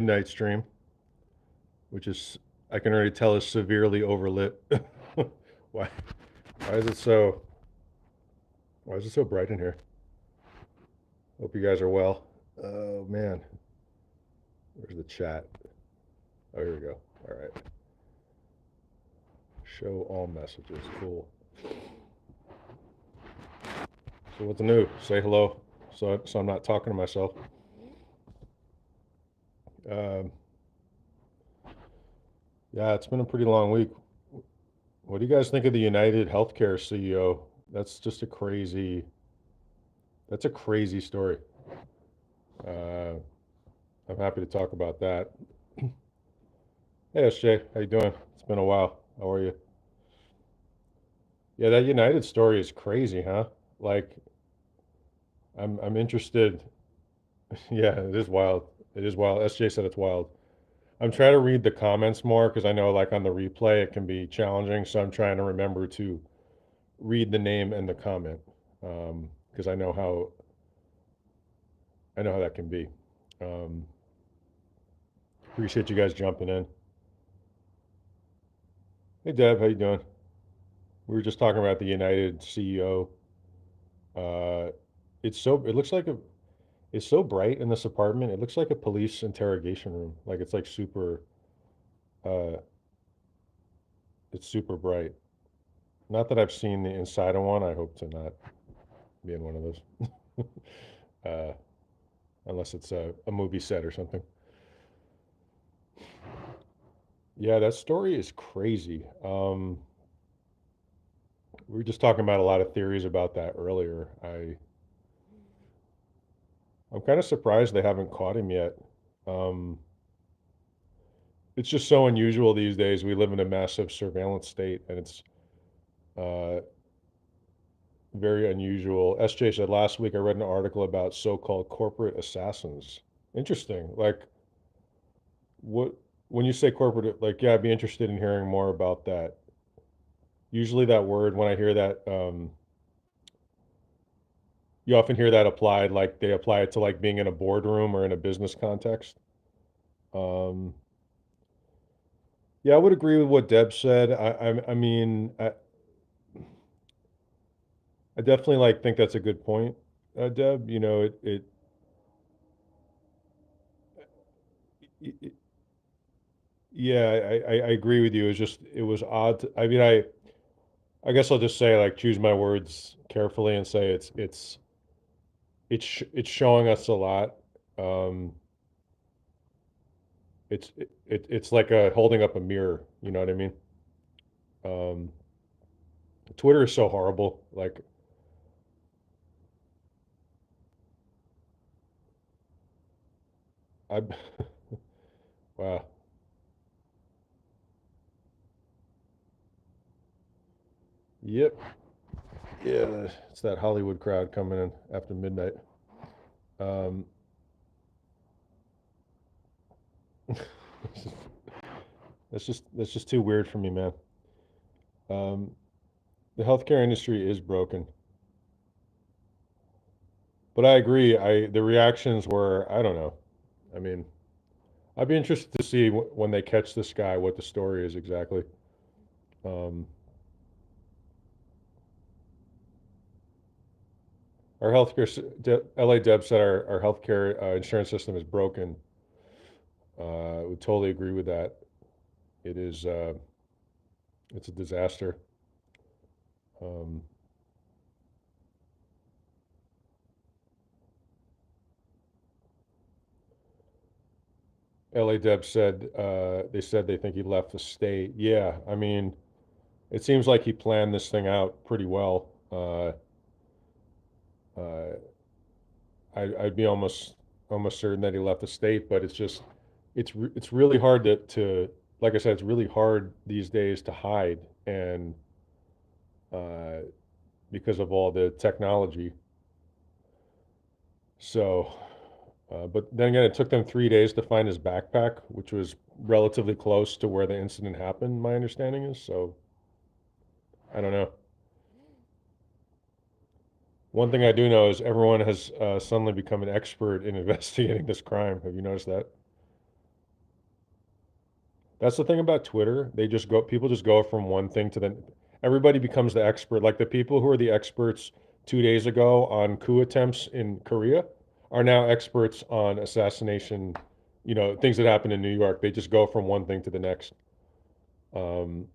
Midnight stream, which is I can already tell is severely overlit. why? Why is it so? Why is it so bright in here? Hope you guys are well. Oh man, where's the chat? Oh, here we go. All right. Show all messages. Cool. So what's new? Say hello. So I'm not talking to myself. Um, yeah, it's been a pretty long week. What do you guys think of the United Healthcare CEO? That's just a crazy. That's a crazy story. Uh, I'm happy to talk about that. Hey, SJ, how you doing? It's been a while. How are you? Yeah, that United story is crazy, huh? Like, I'm interested. Yeah, it is wild. It is wild. SJ said it's wild. I'm trying to read the comments more because I know, like, on the replay, it can be challenging. So I'm trying to remember to read the name and the comment because I know how that can be. Um, Appreciate you guys jumping in. Hey, Deb, how you doing? We were just talking about the United CEO. Uh, it looks like it's so bright in this apartment. It looks like a police interrogation room. Like it's like uh, it's super bright. Not that I've seen the inside of one. I hope to not be in one of those, uh, unless it's a movie set or something. Yeah, that story is crazy. We were just talking about a lot of theories about that earlier. I'm kind of surprised they haven't caught him yet. Um, it's just so unusual these days. We live in a massive surveillance state, and it's uh, very unusual. SJ said last week I read an article about so-called corporate assassins. Interesting. Like what when you say corporate, like yeah, I'd be interested in hearing more about that. Usually that word, when I hear that, you often hear that applied, like they apply it to like being in a boardroom or in a business context. Um, yeah, I would agree with what Deb said. I mean, I definitely like think that's a good point, Deb. You know, it yeah, I agree with you. It was odd. I mean, I guess I'll just say like choose my words carefully and say it's showing us a lot. Um, it's like a holding up a mirror. You know what I mean? Um, Twitter is so horrible. Like I, wow. Yep. Yeah, it's that Hollywood crowd coming in after midnight. Um, that's just too weird for me, man. Um, the healthcare industry is broken. But I agree. The reactions were, I don't know. I mean, I'd be interested to see when they catch this guy what the story is exactly. Um, our healthcare, LA Deb said our healthcare insurance system is broken. Would totally agree with that. It is, it's a disaster. Um, LA Deb said they said they think he left the state. Yeah, I mean, it seems like he planned this thing out pretty well. Uh, I'd be almost certain that he left the state, but it's really hard to like I said, it's really hard these days to hide, and uh, because of all the technology. So, but then again, it took them 3 days to find his backpack, which was relatively close to where the incident happened. My understanding is so. I don't know. One thing I do know is everyone has suddenly become an expert in investigating this crime. Have you noticed that? That's the thing about Twitter. People just go from one thing to the, everybody becomes the expert. Like the people who are the experts 2 days ago on coup attempts in Korea are now experts on assassination, things that happened in New York. They just go from one thing to the next. Um,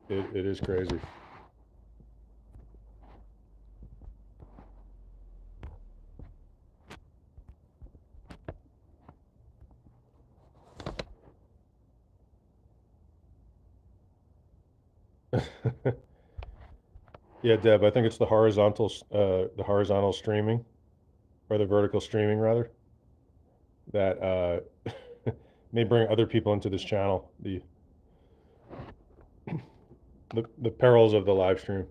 it is crazy. Yeah, Deb, I think it's the horizontal streaming or the vertical streaming rather that may bring other people into this channel. The perils of the live stream.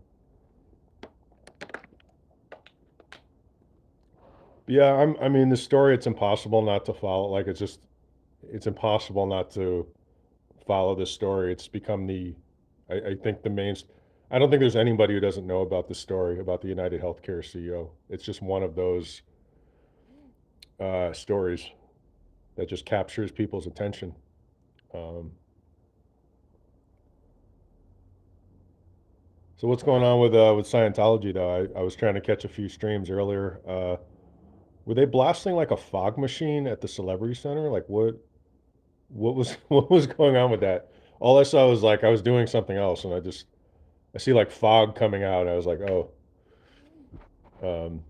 Yeah, I mean, the story, it's impossible not to follow. Like, it's impossible not to follow this story. It's become I think I don't think there's anybody who doesn't know about this story about the United Healthcare CEO. It's just one of those stories that just captures people's attention. Um, so what's going on with Scientology though? I was trying to catch a few streams earlier. Were they blasting like a fog machine at the Celebrity Center? Like what was what was going on with that? All I saw was like I was doing something else, and I see like fog coming out. And I was like, oh, um,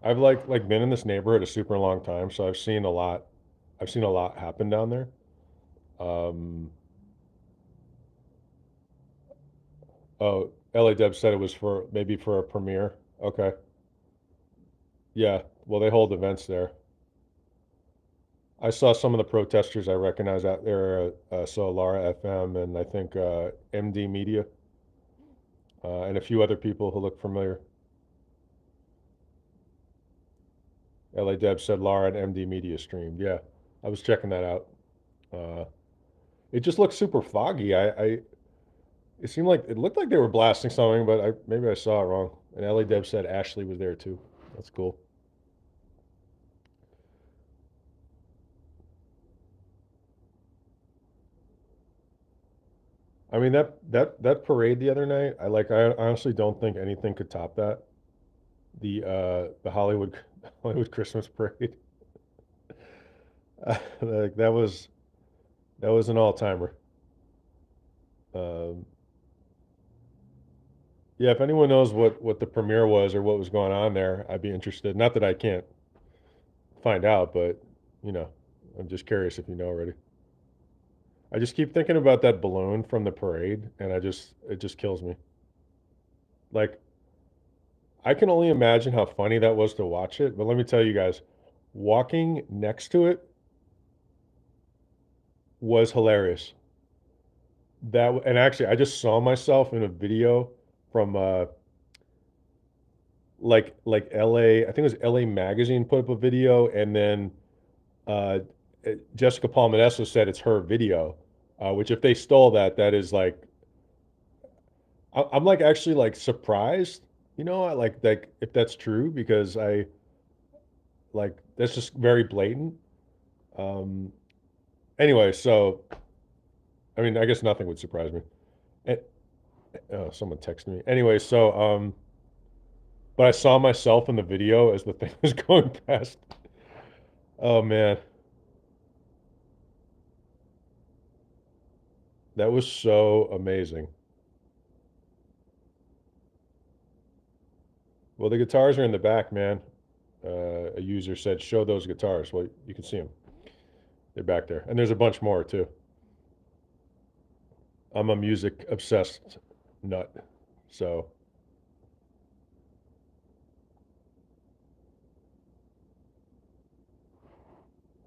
I've like been in this neighborhood a super long time, so I've seen a lot. I've seen a lot happen down there. Um, oh, LA Deb said it was for maybe for a premiere. Okay, yeah. Well, they hold events there. I saw some of the protesters I recognize out there. Saw Lara FM and I think MD Media and a few other people who look familiar. LA Deb said Laura and MD Media streamed. Yeah, I was checking that out. Uh, it just looked super foggy. It seemed like it looked like they were blasting something, but maybe I saw it wrong. And LA Deb said Ashley was there too. That's cool. I mean that parade the other night. I honestly don't think anything could top that. The Hollywood Hollywood Christmas parade. Like that was an all timer. Um, yeah, if anyone knows what the premiere was or what was going on there, I'd be interested. Not that I can't find out, but you know, I'm just curious if you know already. I just keep thinking about that balloon from the parade, and it just kills me. Like I can only imagine how funny that was to watch it, but let me tell you guys, walking next to it was hilarious. And actually, I just saw myself in a video from like LA. I think it was LA Magazine put up a video, and then uh, Jessica Palmadesso said it's her video, which if they stole that, that is like I'm like actually like surprised, like if that's true because I like that's just very blatant. Um, anyway, so I mean, I guess nothing would surprise me. Eh, oh, someone texted me. Anyway, but I saw myself in the video as the thing was going past. Oh man, that was so amazing. Well, the guitars are in the back, man. A user said, "Show those guitars." Well, you can see them. They're back there, and there's a bunch more too. I'm a music obsessed nut, so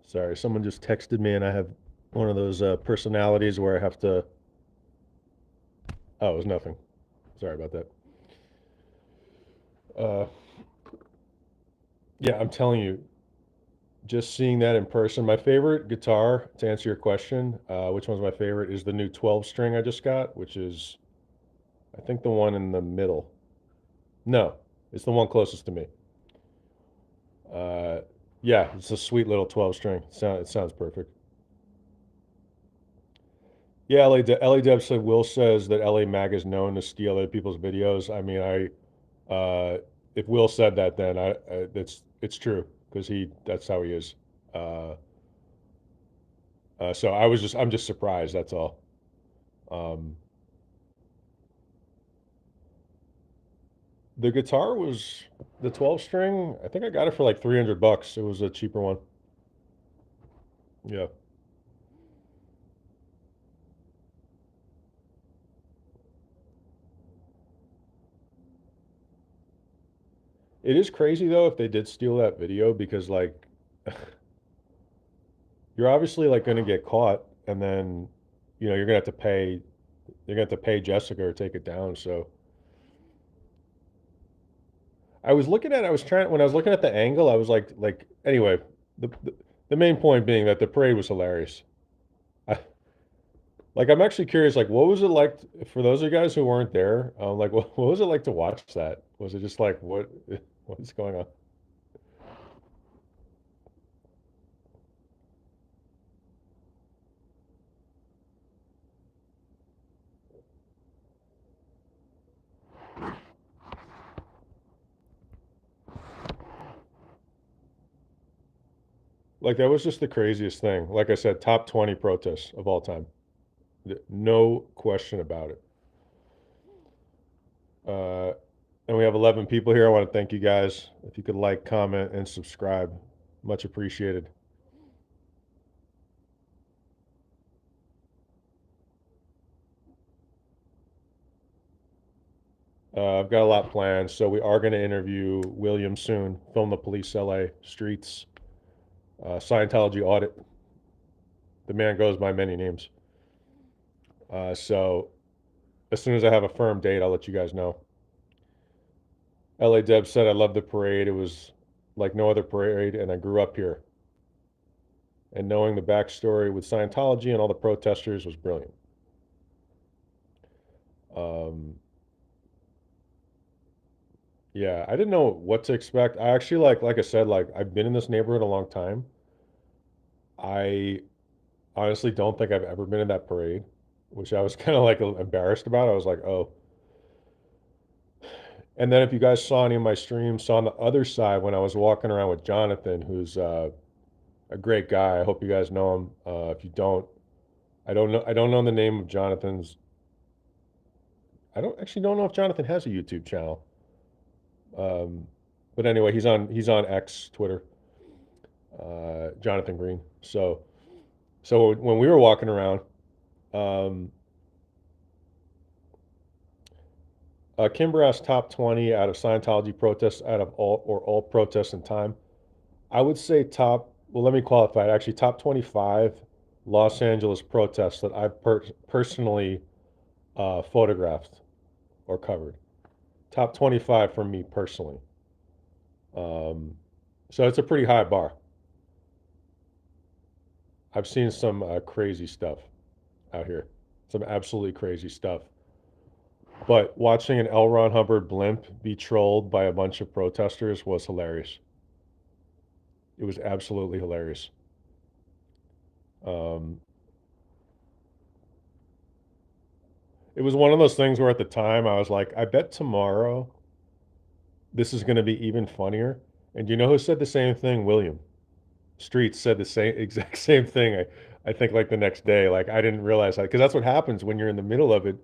sorry. Someone just texted me, and I have one of those personalities where I have to. Oh, it was nothing. Sorry about that. Uh, yeah, I'm telling you, just seeing that in person. My favorite guitar, to answer your question, which one's my favorite, is the new 12 string I just got, which is, I think, the one in the middle. No, it's the one closest to me. Uh, yeah, it's a sweet little 12 string. It sounds perfect. Yeah, LA Deb said Will says that LA Mag is known to steal other people's videos. I mean, if Will said that, then it's true because he that's how he is. Uh, so I'm just surprised. That's all. Um, the guitar was the 12 string. I think I got it for like $300. It was a cheaper one. Yeah. It is crazy though if they did steal that video because like you're obviously like going to get caught and then you're going to have to pay you're going to have to pay Jessica or take it down. So I was trying when I was looking at the angle, I was like anyway, the main point being that the parade was hilarious. I, like I'm actually curious, like what was it like for those of you guys who weren't there? Like what was it like to watch that? Was it just like what's going on? Like that was just the craziest thing. Like I said, top 20 protests of all time. No question about it. Uh, and we have 11 people here. I want to thank you guys. If you could like, comment, and subscribe, much appreciated. I've got a lot planned, so we are going to interview William soon, film the police LA streets, Scientology audit. The man goes by many names. So as soon as I have a firm date, I'll let you guys know. LA Deb said, I love the parade. It was like no other parade, and I grew up here. And knowing the backstory with Scientology and all the protesters was brilliant. Um, yeah, I didn't know what to expect. I actually like I said, like I've been in this neighborhood a long time. I honestly don't think I've ever been in that parade, which I was kind of like embarrassed about. I was like, oh. And then if you guys saw any of my streams, saw on the other side when I was walking around with Jonathan, who's a great guy. I hope you guys know him. If you don't, I don't know the name of Jonathan's. I don't know if Jonathan has a YouTube channel. Um, but anyway, he's on X, Twitter, Jonathan Green. So when we were walking around, um, Kimber asked top 20 out of Scientology protests out of all protests in time. I would say well, let me qualify it. Actually, top 25 Los Angeles protests that I've personally photographed or covered. Top 25 for me personally. Um, so it's a pretty high bar. I've seen some crazy stuff out here, some absolutely crazy stuff. But watching an L. Ron Hubbard blimp be trolled by a bunch of protesters was hilarious. It was absolutely hilarious. Um, it was one of those things where at the time I was like, I bet tomorrow this is going to be even funnier. And you know who said the same thing? William Streets said the same exact same thing. I think like the next day, like I didn't realize that because that's what happens when you're in the middle of it.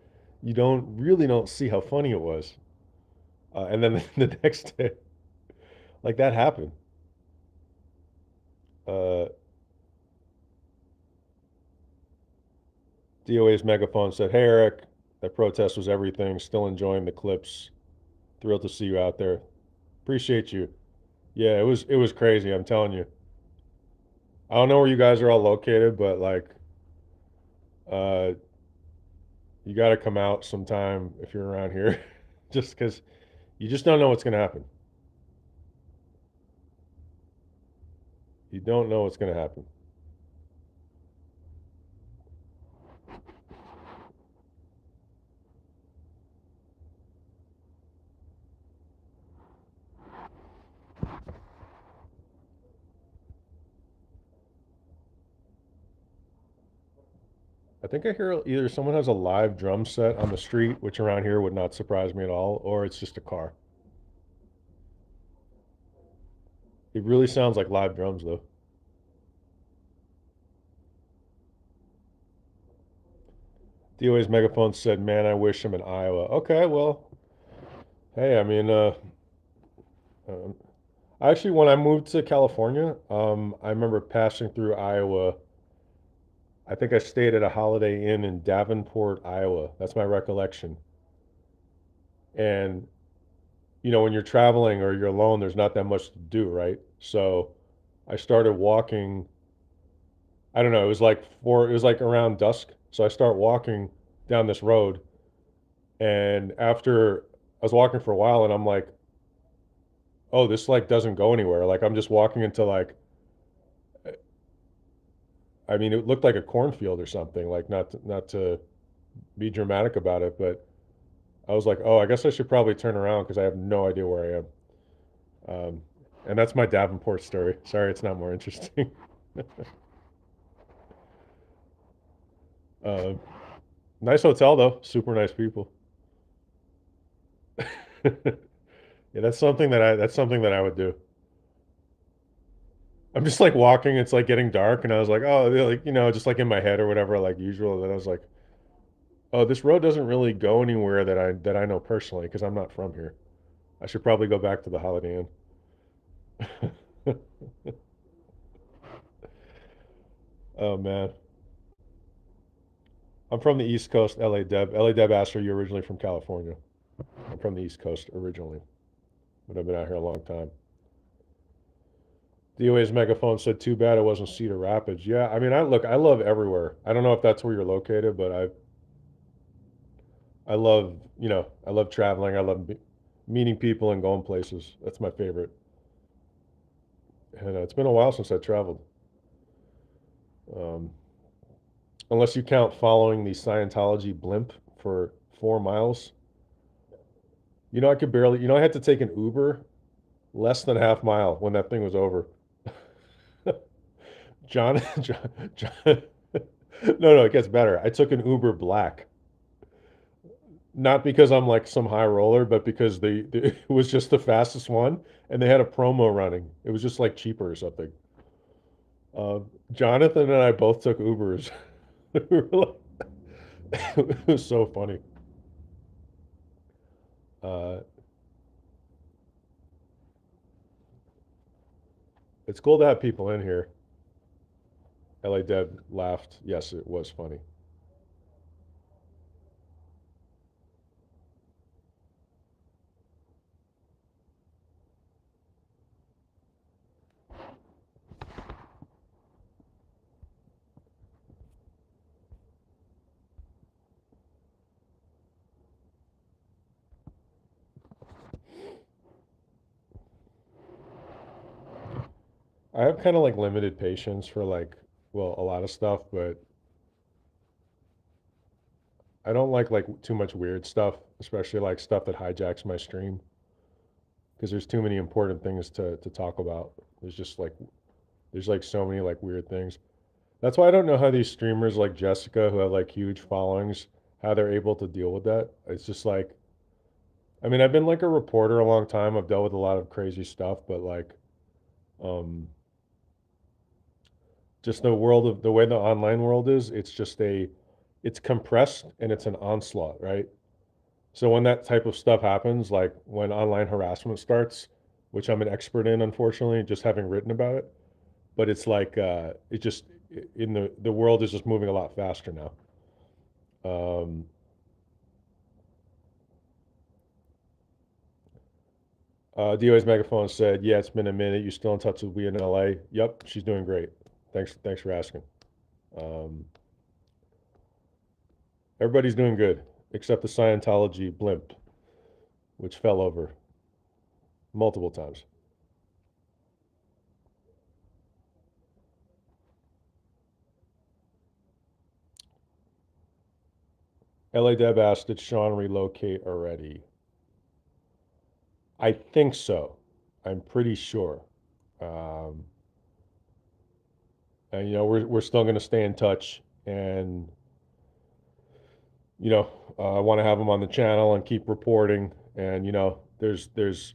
You don't see how funny it was, and then the next day, like that happened. Uh, DOA's megaphone said, "Hey Eric, that protest was everything. Still enjoying the clips. Thrilled to see you out there. Appreciate you. Yeah, it was crazy. I'm telling you. I don't know where you guys are all located, but like, uh, you got to come out sometime if you're around here, just because you just don't know what's gonna happen. You don't know what's going to happen. I think I hear either someone has a live drum set on the street, which around here would not surprise me at all, or it's just a car. It really sounds like live drums, though. DOA's megaphone said, "Man, I wish I'm in Iowa." Okay, well, hey, I mean, um, actually, when I moved to California, I remember passing through Iowa. I think I stayed at a Holiday Inn in Davenport, Iowa. That's my recollection. And when you're traveling or you're alone, there's not that much to do, right? So I started walking. I don't know. It was like around dusk. So I start walking down this road, and after I was walking for a while, and I'm like, oh, this like doesn't go anywhere. Like I'm just walking into like, I mean, it looked like a cornfield or something. Like not to be dramatic about it, but I was like, oh, I guess I should probably turn around because I have no idea where I am. Um, and that's my Davenport story. Sorry, it's not more interesting. uh, Nice hotel though, super nice people. Yeah, that's something that I would do. I'm just like walking, it's like getting dark, and I was like, oh, like just like in my head or whatever, like usual. And I was like, oh, this road doesn't really go anywhere that I know personally because I'm not from here. I should probably go back to the Holiday Inn. Oh man, I'm from the East Coast, LA Deb. LA Deb asked, are you originally from California? I'm from the East Coast originally, but I've been out here a long time. DOA's megaphone said, "Too bad it wasn't Cedar Rapids." Yeah, I mean, I love everywhere. I don't know if that's where you're located, but I love, I love traveling. I love meeting people and going places. That's my favorite. And it's been a while since I traveled, um, unless you count following the Scientology blimp for 4 miles. I could barely. I had to take an Uber less than half mile when that thing was over. John, no, no, it gets better. I took an Uber Black, not because I'm like some high roller, but because it was just the fastest one, and they had a promo running. It was just like cheaper or something. Uh, Jonathan and I both took Ubers. We were like- it was so funny. Uh, it's cool to have people in here. LA Deb laughed. Yes, it was funny. I have kind of like limited patience for like, well, a lot of stuff, but I don't like too much weird stuff, especially like stuff that hijacks my stream because there's too many important things to talk about. There's like so many like weird things. That's why I don't know how these streamers like Jessica who have like huge followings, how they're able to deal with that. It's just like, I mean, I've been like a reporter a long time. I've dealt with a lot of crazy stuff, but like, um, just the way the online world is, it's compressed and it's an onslaught, right? So when that type of stuff happens, like when online harassment starts, which I'm an expert in, unfortunately, just having written about it, but it's like it just in the world is just moving a lot faster now. Um, DOA's megaphone said, "Yeah, it's been a minute. You still in touch with we in LA?" Yep, she's doing great. Thanks for asking. Um, Everybody's doing good except the Scientology blimp, which fell over multiple times. LA Deb asked, did Sean relocate already? I think so. I'm pretty sure. Um, and we're still going to stay in touch, and I want to have him on the channel and keep reporting. And there's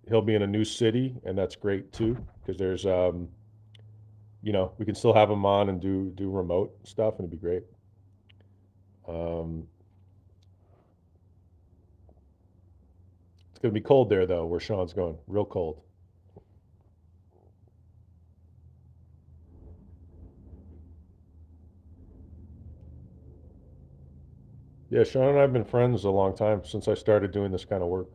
he'll be in a new city, and that's great too, because there's we can still have him on and do remote stuff, and it'd be great. Um, it's gonna be cold there though, where Sean's going, real cold. Yeah, Sean and I have been friends a long time since I started doing this kind of work.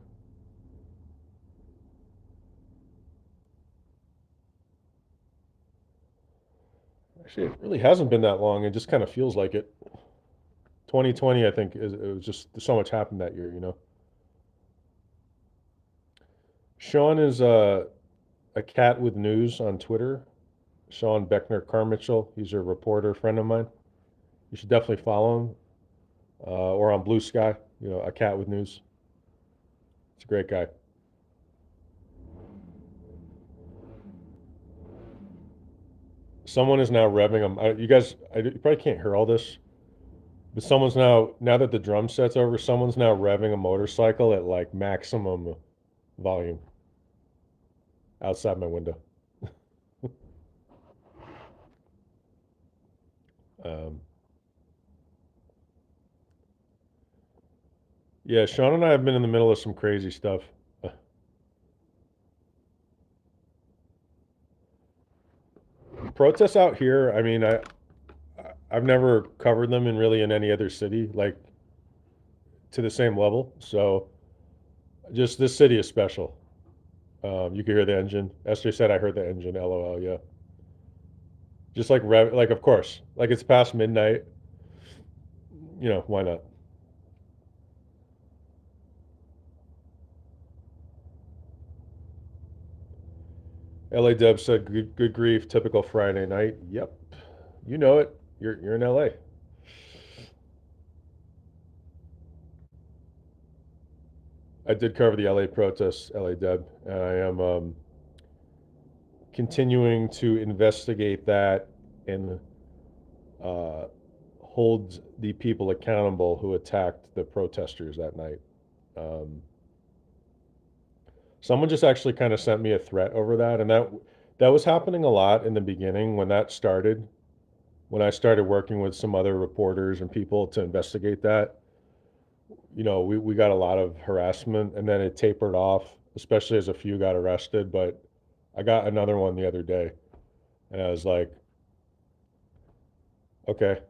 Actually, it really hasn't been that long. It just kind of feels like it. 2020, I think, it was just so much happened that year. Sean is a cat with news on Twitter. Sean Beckner Carmichael. He's a reporter friend of mine. You should definitely follow him. Or on Blue Sky. A cat with news. It's a great guy. Someone is now revving him. You guys, you probably can't hear all this, but someone's now that the drum set's over, someone's now revving a motorcycle at like maximum volume outside my window. Um, yeah, Sean and I have been in the middle of some crazy stuff. Protests out here. I mean, I've never covered them in any other city like to the same level. So just this city is special. You can hear the engine. Esther said I heard the engine. LOL. Yeah. Just like like of course, like it's past midnight. Why not? LA Deb said, good grief, typical Friday night. Yep, you know it. You're in LA. I did cover the LA protests, LA Deb, and I am continuing to investigate that and uh, hold the people accountable who attacked the protesters that night. Um, Someone just actually kind of sent me a threat over that, and that was happening a lot in the beginning when that started. When I started working with some other reporters and people to investigate that, we got a lot of harassment, and then it tapered off, especially as a few got arrested. But I got another one the other day, and I was like, okay,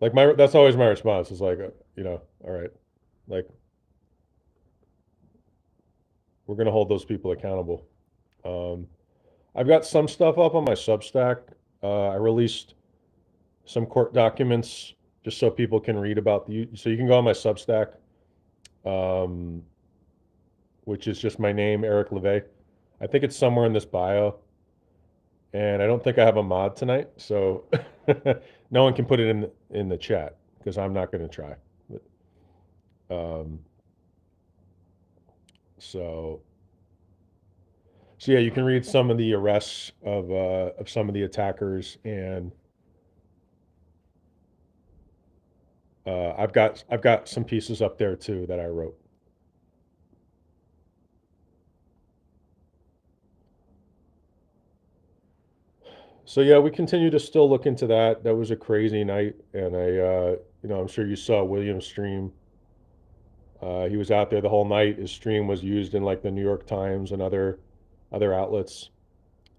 like that's always my response is like, all right, like we're gonna hold those people accountable. Um, I've got some stuff up on my Substack. I released some court documents just so people can read about so you can go on my Substack, um, which is just my name, Eric LeVay. I think it's somewhere in this bio, and I don't think I have a mod tonight, so no one can put it in the chat because I'm not going to try. But, um, so so yeah, you can read some of the arrests of some of the attackers, and I've got some pieces up there too that I wrote. So yeah, we continue to still look into that. That was a crazy night, and I'm sure you saw William's stream. He was out there the whole night. His stream was used in like the New York Times and other outlets.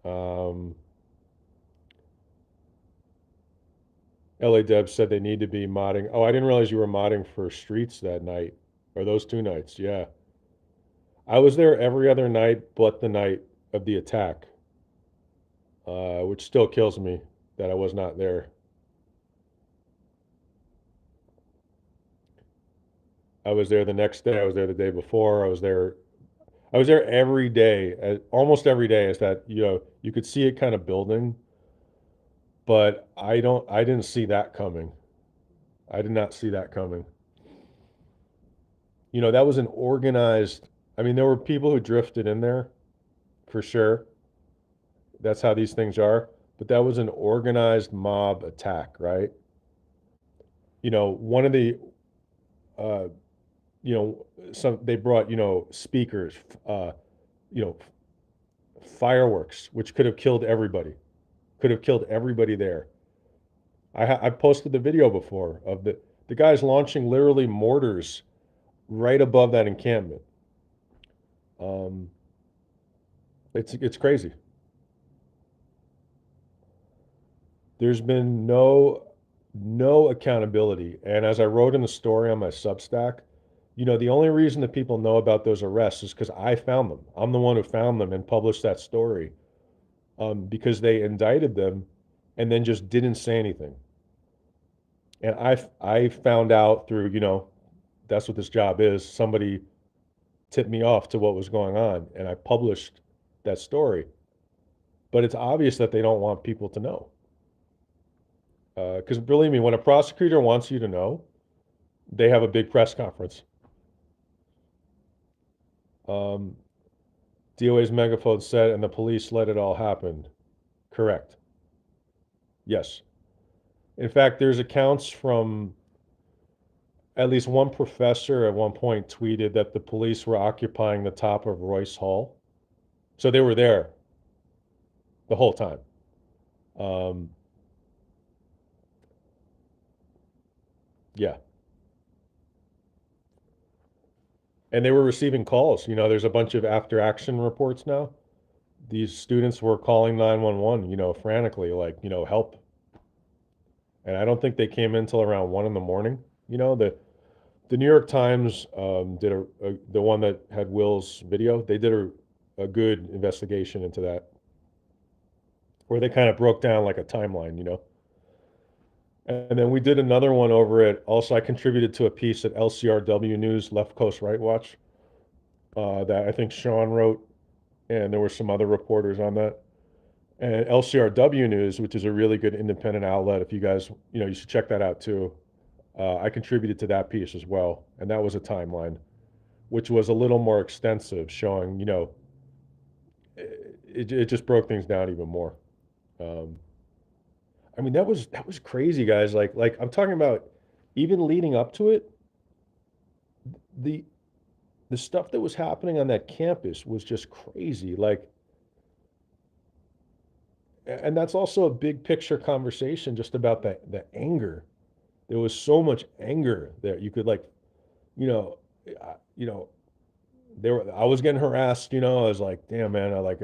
Um, LA Deb said they need to be modding. Oh, I didn't realize you were modding for Streets that night, or those two nights. Yeah, I was there every other night but the night of the attack, which still kills me that I was not there. I was there the next day. I was there the day before. I was there every day, almost every day. Is that you could see it kind of building, but I didn't see that coming. I did not see that coming. That was an organized, I mean, there were people who drifted in there for sure. That's how these things are. But that was an organized mob attack, right? One of the, uh, some they brought, speakers, uh, you know, fireworks, which could have killed everybody there. I posted the video before of the guys launching literally mortars right above that encampment. Um, it's crazy. There's been no accountability. And as I wrote in the story on my Substack, the only reason that people know about those arrests is because I found them. I'm the one who found them and published that story, because they indicted them and then just didn't say anything. And I found out through, that's what this job is. Somebody tipped me off to what was going on, and I published that story. But it's obvious that they don't want people to know. Because believe me, when a prosecutor wants you to know, they have a big press conference. Um, DOA's megaphone said, and the police let it all happen. Correct. Yes. In fact, there's accounts from at least one professor at one point tweeted that the police were occupying the top of Royce Hall. So they were there the whole time. Um, yeah. And they were receiving calls. There's a bunch of after action reports now. These students were calling 911, frantically, like, help. And I don't think they came in till around 1 in the morning. The New York Times did the one that had Will's video. They did a good investigation into that, where they kind of broke down like a timeline. And then we did another one over it. Also, I contributed to a piece at LCRW News, Left Coast Right Watch, that I think Sean wrote, and there were some other reporters on that. And LCRW News, which is a really good independent outlet, if you guys, you should check that out too. I contributed to that piece as well, and that was a timeline, which was a little more extensive, showing, it just broke things down even more. Um, I mean, that was crazy, guys. Like I'm talking about, even leading up to it, the the stuff that was happening on that campus was just crazy. Like, and that's also a big picture conversation just about the anger. There was so much anger there. You could, like, you know, I- you know, I was getting harassed. I was like, damn, man. I like,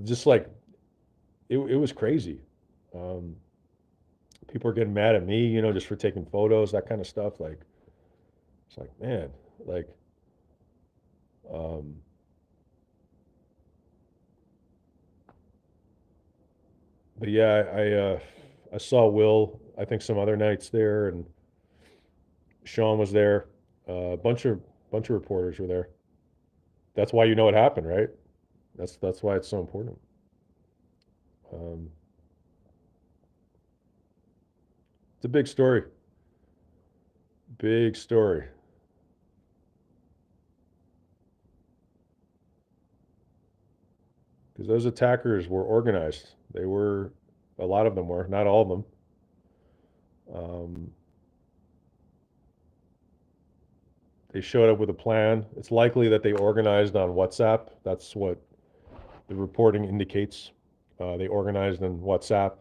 just like, it was crazy. Um, People are getting mad at me, just for taking photos, that kind of stuff. Like, it's like, man, like, um, but yeah, I saw Will, I think some other nights there, and Sean was there. A bunch of reporters were there. That's why it happened, right? That's why it's so important. Um, it's a big story. Big story. Because those attackers were organized. A lot of them were, not all of them. Um, they showed up with a plan. It's likely that they organized on WhatsApp. That's what the reporting indicates. They organized in WhatsApp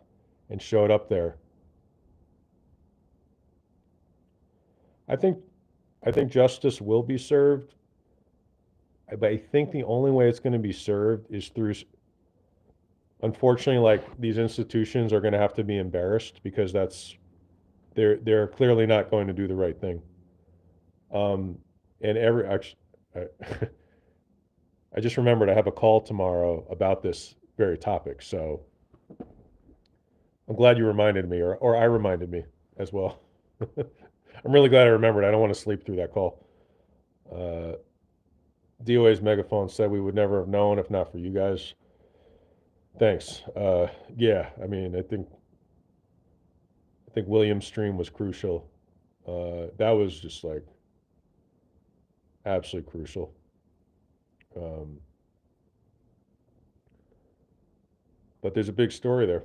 and showed up there. I think I think justice will be served, but I think the only way it's going to be served is through, unfortunately, like, these institutions are going to have to be embarrassed, because they're clearly not going to do the right thing. Um, and actually, I, I just remembered I have a call tomorrow about this very topic, so I'm glad you reminded me, or I reminded me as well. I'm really glad I remembered. I don't want to sleep through that call. Uh, DOA's megaphone said we would never have known if not for you guys. Thanks. Yeah, I mean, I think William's stream was crucial. That was just like, absolutely crucial. Um, but there's a big story there.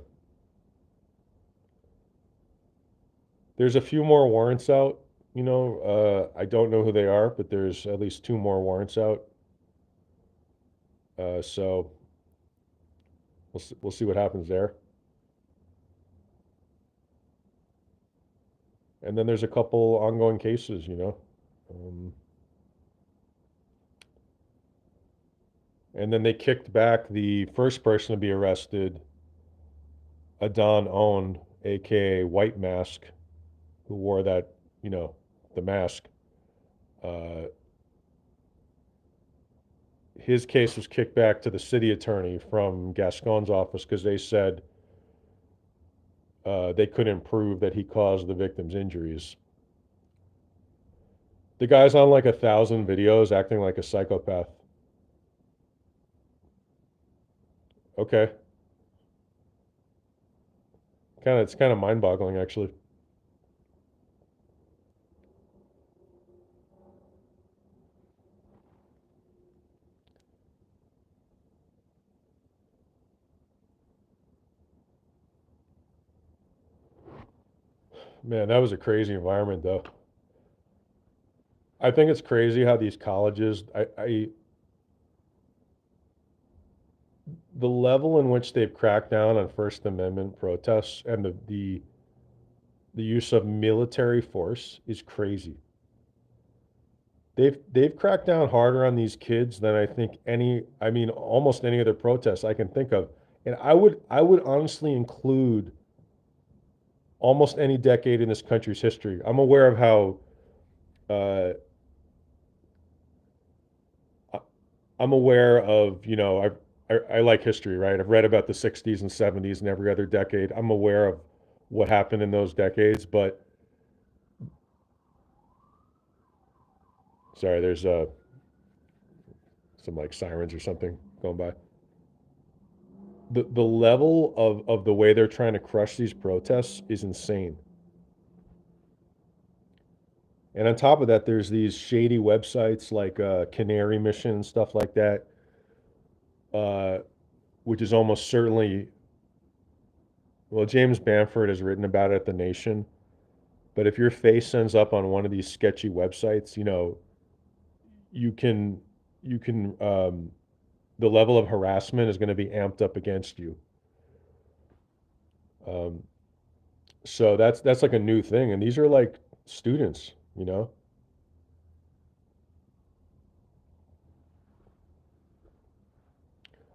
There's a few more warrants out. I don't know who they are, but there's at least two more warrants out. So we'll see what happens there. And then there's a couple ongoing cases. Um, and then they kicked back the first person to be arrested, Adon Own, aka White Mask, who wore that, you know, the mask. Uh, his case was kicked back to the city attorney from Gascon's office because they said they couldn't prove that he caused the victim's injuries. The guy's on like 1,000 videos acting like a psychopath. Okay, it's kind of mind-boggling actually. Man, that was a crazy environment though. I think it's crazy how these colleges, the level in which they've cracked down on First Amendment protests and the use of military force is crazy. They've cracked down harder on these kids than I think I mean almost any other protests I can think of. And I would honestly include almost any decade in this country's history. I'm aware of how uh, I'm aware of, I like history, right? I've read about the 60s and 70s and every other decade. I'm aware of what happened in those decades, but sorry, there's some like sirens or something going by. The level of the way they're trying to crush these protests is insane. And on top of that, there's these shady websites like Canary Mission and stuff like that, uh, which is almost certainly, well, James Bamford has written about it at The Nation. But if your face ends up on one of these sketchy websites, you can, the level of harassment is going to be amped up against you. Um, so that's like a new thing, and these are like students.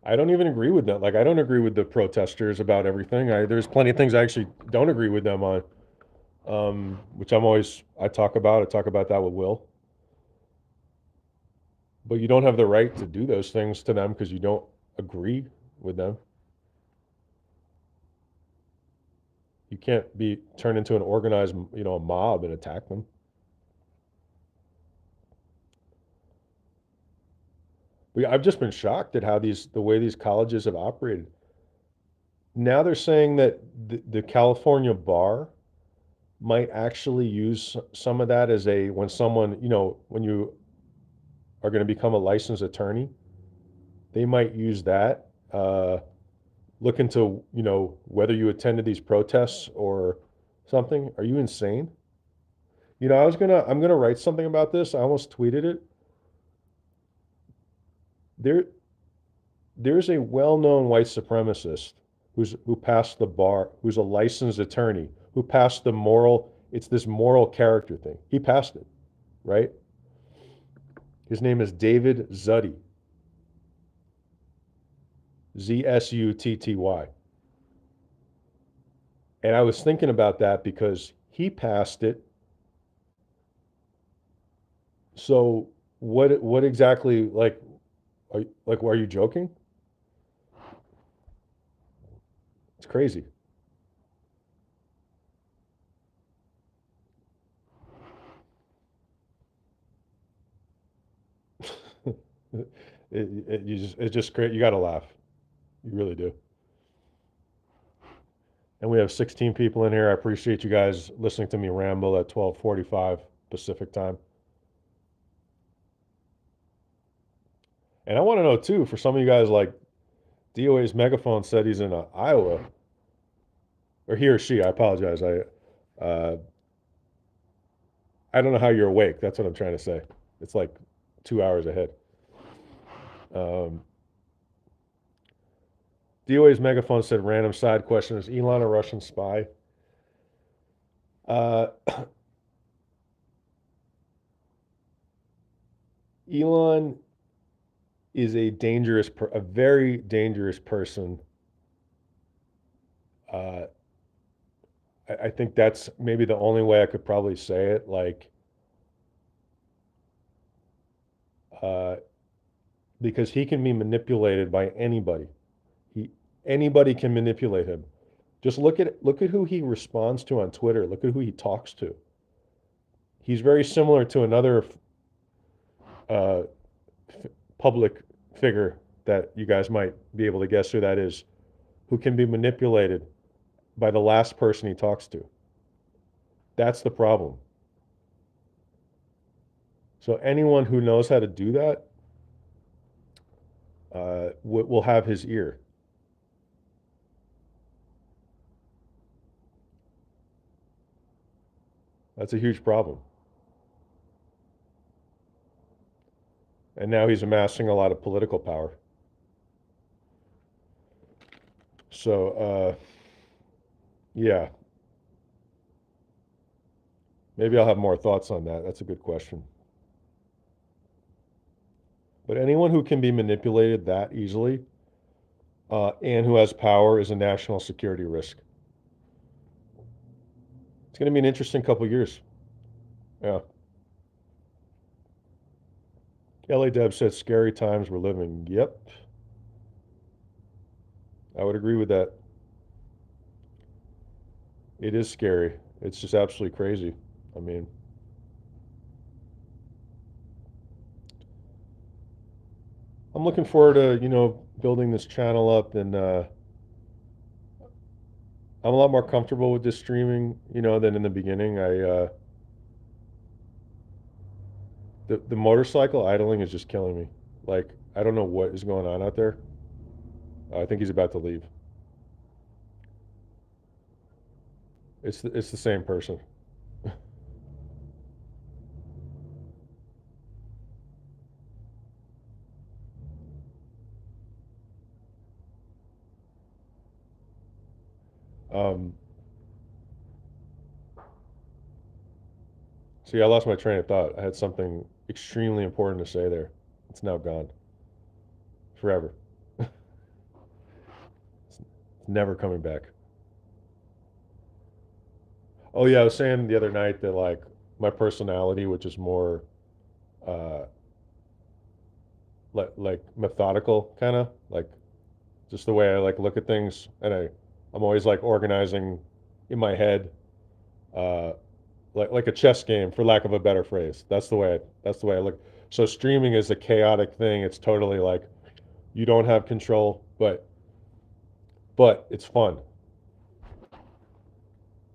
I don't even agree with that. Like, I don't agree with the protesters about everything. There's plenty of things I actually don't agree with them on, which I talk about. I talk about that with Will. But you don't have the right to do those things to them because you don't agree with them. You can't be turned into an organized, a mob and attack them. I've just been shocked at how the way these colleges have operated. Now they're saying that the California bar might actually use some of that as when someone, when you are going to become a licensed attorney, they might use that. Look into, whether you attended these protests or something. Are you insane? I'm gonna write something about this. I almost tweeted it. There, there's a well-known white supremacist who passed the bar, who's a licensed attorney, who passed it's this moral character thing. He passed it, right? His name is David Zutty, Zsutty. And I was thinking about that because he passed it. So what exactly, are you joking? It's crazy. It's just great. You got to laugh. You really do. And we have 16 people in here. I appreciate you guys listening to me ramble at 12:45 Pacific time. And I want to know too, for some of you guys, like DOA's megaphone said he's in Iowa, or he or she. I apologize. Uh, I don't know how you're awake. That's what I'm trying to say. It's like 2 hours ahead. Um, DOA's megaphone said random side question: is Elon a Russian spy? Uh, Elon is a very dangerous person. Uh, I think that's maybe the only way I could probably say it. Like, uh, because he can be manipulated by anybody. He Anybody can manipulate him. Just look at who he responds to on Twitter. Look at who he talks to. He's very similar to another uh, public figure that you guys might be able to guess who that is, who can be manipulated by the last person he talks to. That's the problem. So anyone who knows how to do that will have his ear. That's a huge problem. And now he's amassing a lot of political power. So, yeah, maybe I'll have more thoughts on that. That's a good question. But anyone who can be manipulated that easily and who has power is a national security risk. It's going to be an interesting couple years. Yeah. LA Deb said scary times we're living. Yep, I would agree with that. It is scary. It's just absolutely crazy. I mean, I'm looking forward to, building this channel up and I'm a lot more comfortable with this streaming, than in the beginning. The motorcycle idling is just killing me. Like, I don't know what is going on out there. I think he's about to leave. It's the same person. Um, See, I lost my train of thought. I had something extremely important to say there. It's now gone forever. It's never coming back. Oh yeah, I was saying the other night that like my personality, which is more uh, like methodical, kind of like just the way I like look at things, and I'm always like organizing in my head, uh, like a chess game, for lack of a better phrase. That's the way I look. So streaming is a chaotic thing. It's totally like you don't have control, but it's fun.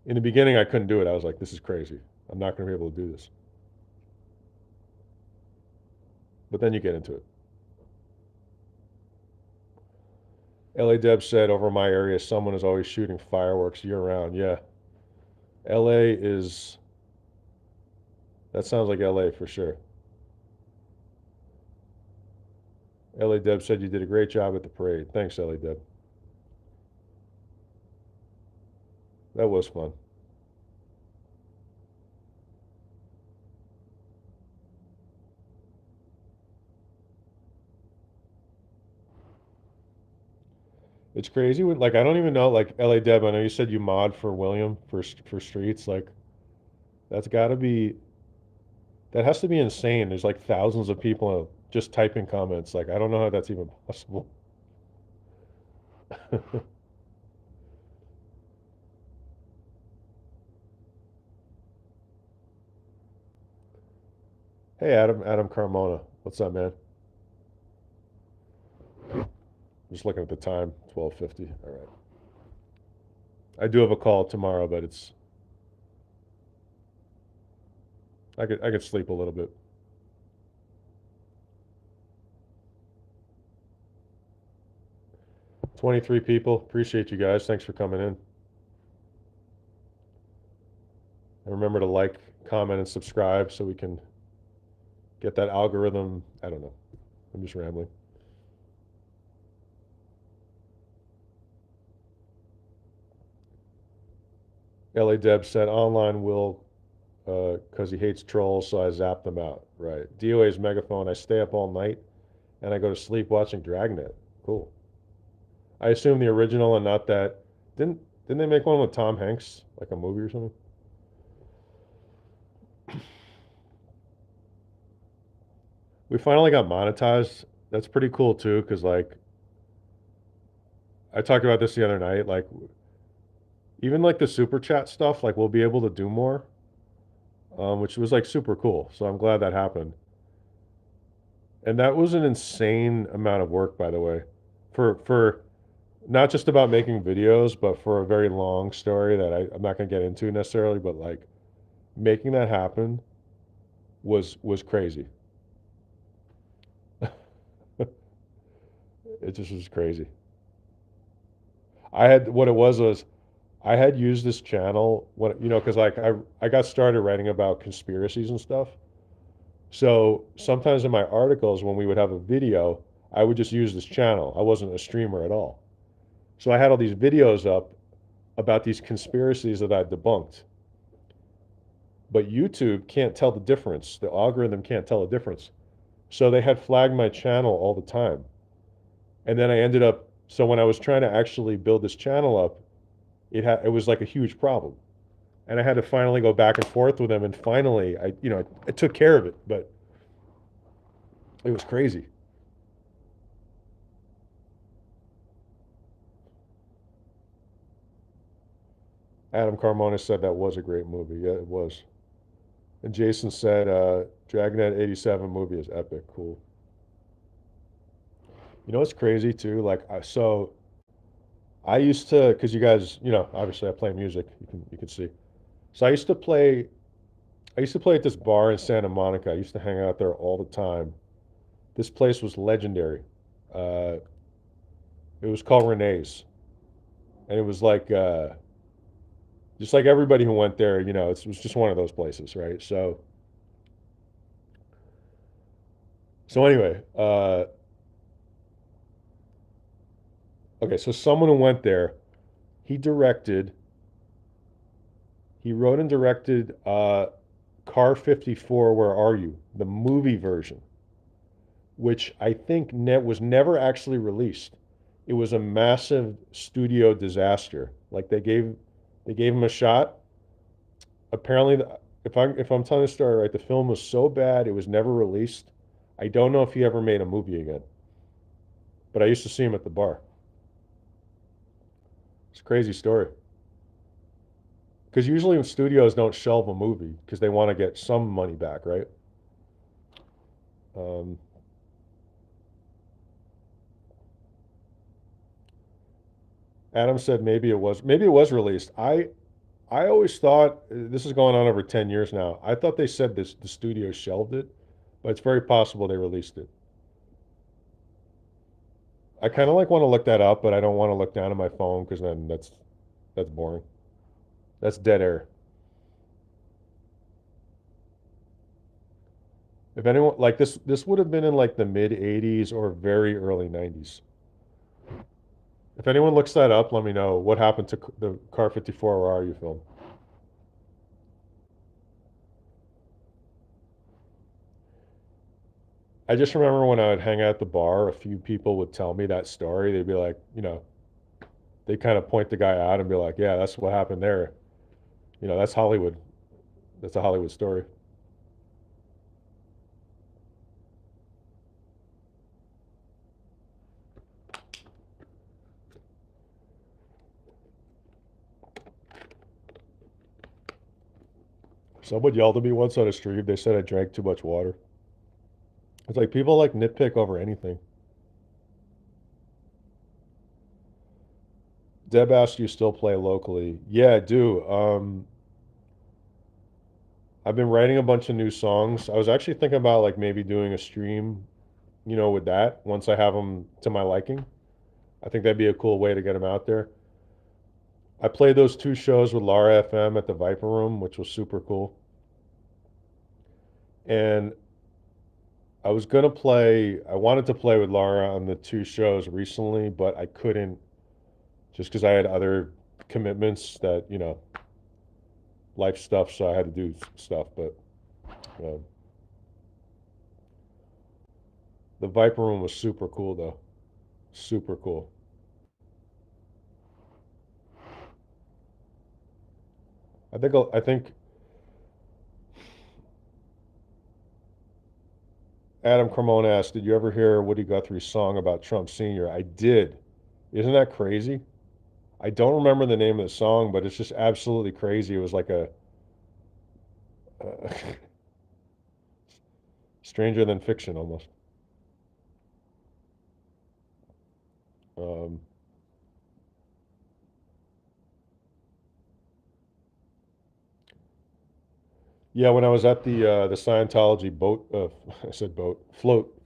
In the beginning, I couldn't do it. I was like, this is crazy. I'm not going to be able to do this. But then you get into it. LA Deb said over my area, someone is always shooting fireworks year round. Yeah, LA is, that sounds like LA for sure. LA Deb said you did a great job at the parade. Thanks, LA Deb. That was fun. It's crazy. Like, I don't even know, like, LA Deb, I know you said you mod for William for streets. Like, that's got to be, that has to be insane. There's like thousands of people just typing comments. Like, I don't know how that's even possible. Hey, Adam Carmona. What's up, man? Just looking at the time, 12:50. All right. I do have a call tomorrow, but I could sleep a little bit. 23 people. Appreciate you guys. Thanks for coming in. And remember to like, comment, and subscribe so we can get that algorithm. I don't know. I'm just rambling. LA Deb said online will because he hates trolls, so I zap them out. Right. DOA's megaphone. I stay up all night and I go to sleep watching Dragnet. Cool. I assume the original and not that. Didn't they make one with Tom Hanks, like a movie or something? We finally got monetized. That's pretty cool too, because like I talked about this the other night. Like even like the super chat stuff, like we'll be able to do more, which was like super cool. So I'm glad that happened. And that was an insane amount of work, by the way, for not just about making videos, but for a very long story that I'm not gonna get into necessarily, but like making that happen was crazy. It just was crazy. I had what it was I had used this channel when because like I got started writing about conspiracies and stuff. So sometimes in my articles when we would have a video, I would just use this channel. I wasn't a streamer at all. So I had all these videos up about these conspiracies that I debunked. But YouTube can't tell the difference. The algorithm can't tell the difference. So they had flagged my channel all the time. And then I ended up, so when I was trying to actually build this channel up, it was like a huge problem. And I had to finally go back and forth with them. And finally, I took care of it, but it was crazy. Adam Carmona said that was a great movie. Yeah, it was. And Jason said, Dragnet 87 movie is epic. Cool. You know what's crazy too? Like, so I used to, because you guys, obviously I play music. You can see. So I used to play at this bar in Santa Monica. I used to hang out there all the time. This place was legendary. Uh, it was called Renee's, and it was like just like everybody who went there, it was just one of those places, right? So anyway, okay, so someone who went there, he directed, he wrote and directed Car 54, Where Are You? The movie version, which I think was never actually released. It was a massive studio disaster. Like they gave him a shot. Apparently, if I'm telling the story right, the film was so bad it was never released. I don't know if he ever made a movie again, but I used to see him at the bar. It's a crazy story. Because usually studios don't shelve a movie because they want to get some money back, right? Um, Adam said maybe it was released. I always thought this is going on over 10 years now. I thought they said the studio shelved it, but it's very possible they released it. I kind of like want to look that up, but I don't want to look down at my phone because then that's boring. That's dead air. If anyone like this would have been in like the mid 80s or very early 90s. If anyone looks that up, let me know what happened to the Car 54 Where Are You film. I just remember when I would hang out at the bar, a few people would tell me that story. They'd be like, they kind of point the guy out and be like, yeah, that's what happened there. That's Hollywood. That's a Hollywood story. Someone yelled at me once on a stream. They said I drank too much water. It's like people like nitpick over anything. Deb asked, you still play locally? Yeah, I do. I've been writing a bunch of new songs. I was actually thinking about like maybe doing a stream, with that once I have them to my liking. I think that'd be a cool way to get them out there. I played those two shows with Laura FM at the Viper Room, which was super cool. And I wanted to play with Laura on the two shows recently, but I couldn't just because I had other commitments that, life stuff, so I had to do stuff. But uh, the Viper Room was super cool, though. Super cool. I think Adam Cremona asked, "Did you ever hear Woody Guthrie's song about Trump Sr.?" I did. Isn't that crazy? I don't remember the name of the song, but it's just absolutely crazy. It was like a stranger than fiction almost. Um, yeah, when I was at the Scientology boat, I said boat float,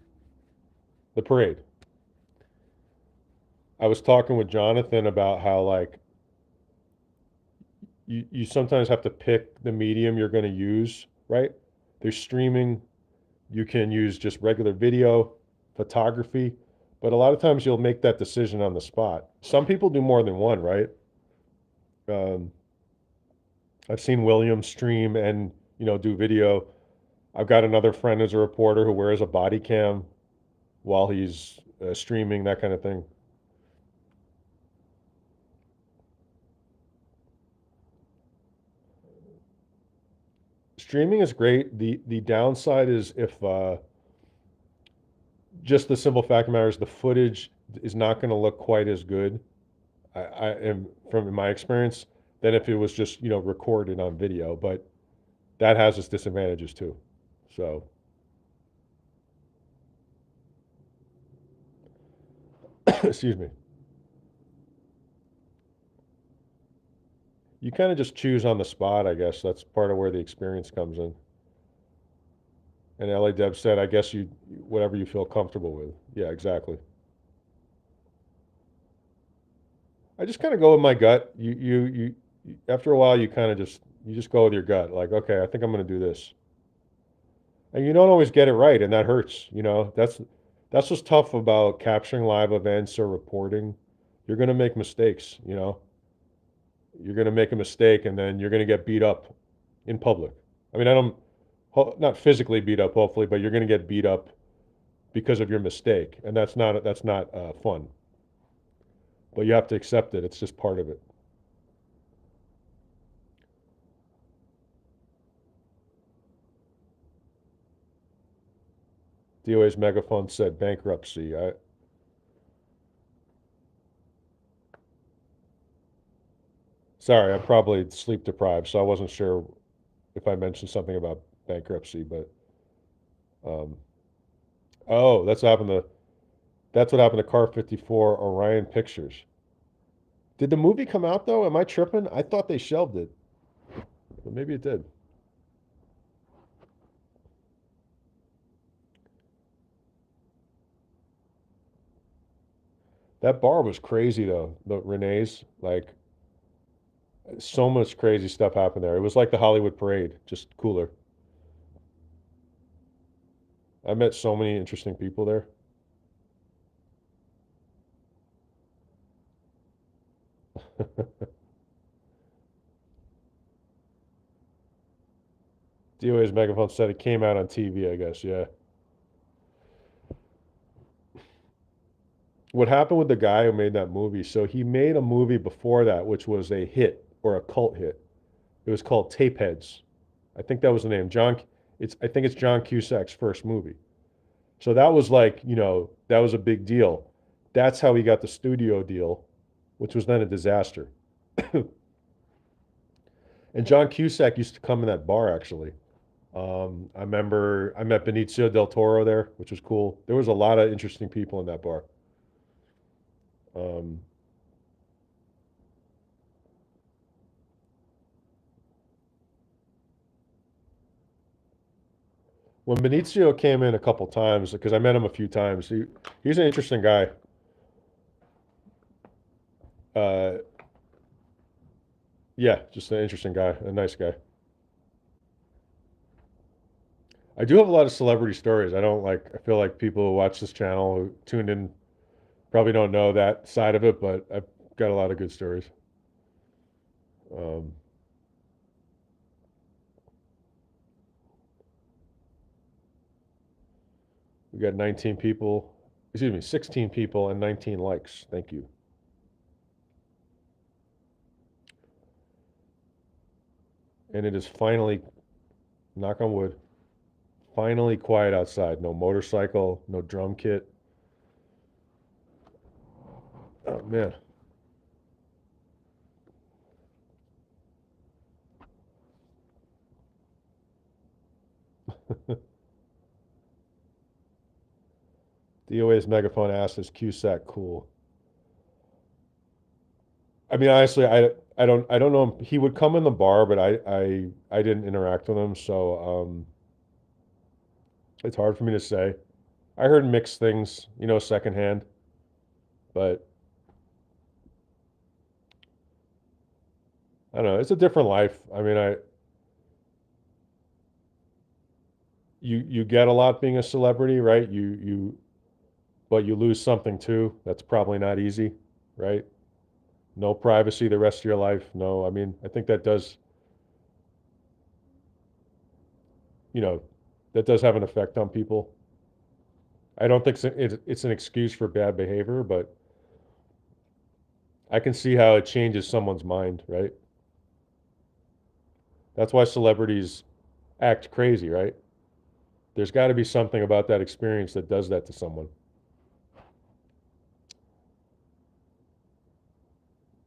the parade. I was talking with Jonathan about how like you sometimes have to pick the medium you're going to use, right? There's streaming. You can use just regular video, photography, but a lot of times you'll make that decision on the spot. Some people do more than one, right? Um, I've seen William stream and do video. I've got another friend who's a reporter who wears a body cam while he's streaming, that kind of thing. Streaming is great. The downside is if just the simple fact of the matter is the footage is not going to look quite as good. I am from my experience than if it was just recorded on video, but that has its disadvantages too. So excuse me. You kind of just choose on the spot, I guess. That's part of where the experience comes in. And LA Deb said, I guess you whatever you feel comfortable with. Yeah, exactly. I just kind of go with my gut. After a while, you just go with your gut. Like, okay, I think I'm going to do this, and you don't always get it right, and that hurts. That's what's tough about capturing live events or reporting. You're going to make mistakes. You're going to make a mistake, and then you're going to get beat up in public. I mean, I don't not physically beat up, hopefully, but you're going to get beat up because of your mistake, and that's not fun. But you have to accept it. It's just part of it. DOA's megaphone said bankruptcy. Sorry, I'm probably sleep deprived, so I wasn't sure if I mentioned something about bankruptcy, but um, oh, that's what happened to Car 54 Orion Pictures. Did the movie come out though? Am I tripping? I thought they shelved it, but maybe it did. That bar was crazy though. The Renee's, like so much crazy stuff happened there. It was like the Hollywood Parade, just cooler. I met so many interesting people there. DOA's megaphone said it came out on TV, I guess. Yeah. What happened with the guy who made that movie? So he made a movie before that, which was a hit or a cult hit. It was called Tapeheads. I think that was the name. I think it's John Cusack's first movie. So that was like, that was a big deal. That's how he got the studio deal, which was then a disaster. And John Cusack used to come in that bar actually. I remember I met Benicio del Toro there, which was cool. There was a lot of interesting people in that bar. Um, when Benicio came in a couple times, because I met him a few times, he's an interesting guy. Uh, yeah, just an interesting guy, a nice guy. I do have a lot of celebrity stories. I don't like. I feel like people who watch this channel who tuned in probably don't know that side of it, but I've got a lot of good stories. Um, we got 19 people, excuse me, 16 people and 19 likes. Thank you. And it is finally, knock on wood, finally quiet outside. No motorcycle, no drum kit. Oh man, DOA's megaphone asked, "Is Cusack cool?" I mean, honestly, I don't know him. He would come in the bar, but I didn't interact with him, so it's hard for me to say. I heard mixed things, secondhand, but I don't know. It's a different life. I mean, you get a lot being a celebrity, right? But you lose something too. That's probably not easy, right? No privacy the rest of your life. No, I mean, I think that does, you know, that does have an effect on people. I don't think it's an excuse for bad behavior, but I can see how it changes someone's mind, right? That's why celebrities act crazy, right? There's got to be something about that experience that does that to someone.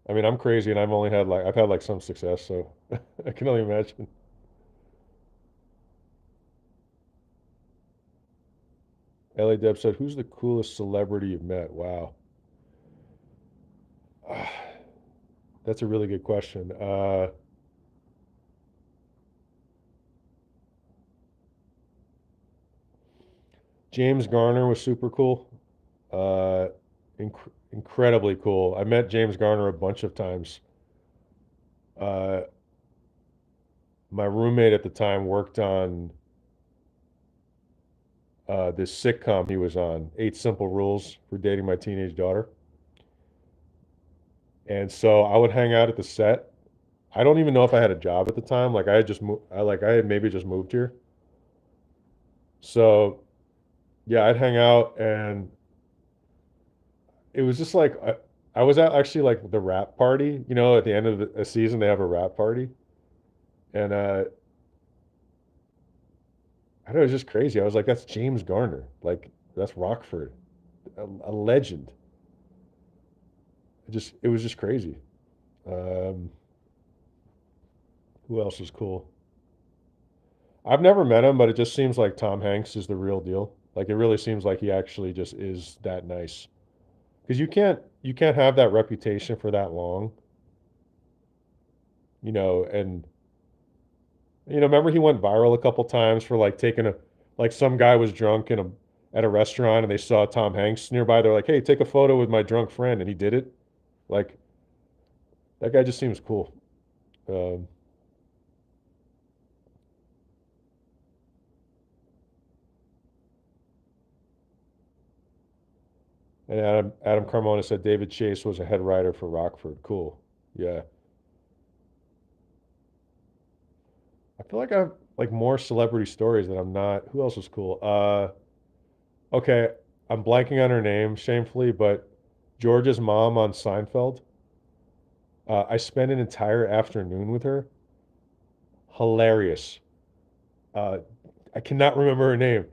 I mean, I'm crazy and I've had like some success, so I can only imagine. LA Deb said, "Who's the coolest celebrity you've met?" Wow. That's a really good question. James Garner was super cool. Uh, incredibly cool. I met James Garner a bunch of times. Uh, my roommate at the time worked on this sitcom he was on, Eight Simple Rules for Dating My Teenage Daughter. And so I would hang out at the set. I don't even know if I had a job at the time. Like I had just moved, I had maybe just moved here. So yeah, I'd hang out and it was just like I was at actually like the rap party. At the end of the a season they have a rap party, and I don't know, it was just crazy. I was like, that's James Garner, like that's Rockford, a legend. It was just crazy. Um, who else was cool? I've never met him, but it just seems like Tom Hanks is the real deal. Like it really seems like he actually just is that nice. Because you can't have that reputation for that long, and remember he went viral a couple times for like taking a like some guy was drunk at a restaurant and they saw Tom Hanks nearby. They're like, "Hey, take a photo with my drunk friend," and he did it. Like that guy just seems cool. Um, and Adam Carmona said David Chase was a head writer for Rockford. Cool. Yeah. I feel like I have like more celebrity stories that I'm not. Who else was cool? Okay, I'm blanking on her name, shamefully, but George's mom on Seinfeld. I spent an entire afternoon with her. Hilarious. Uh, I cannot remember her name.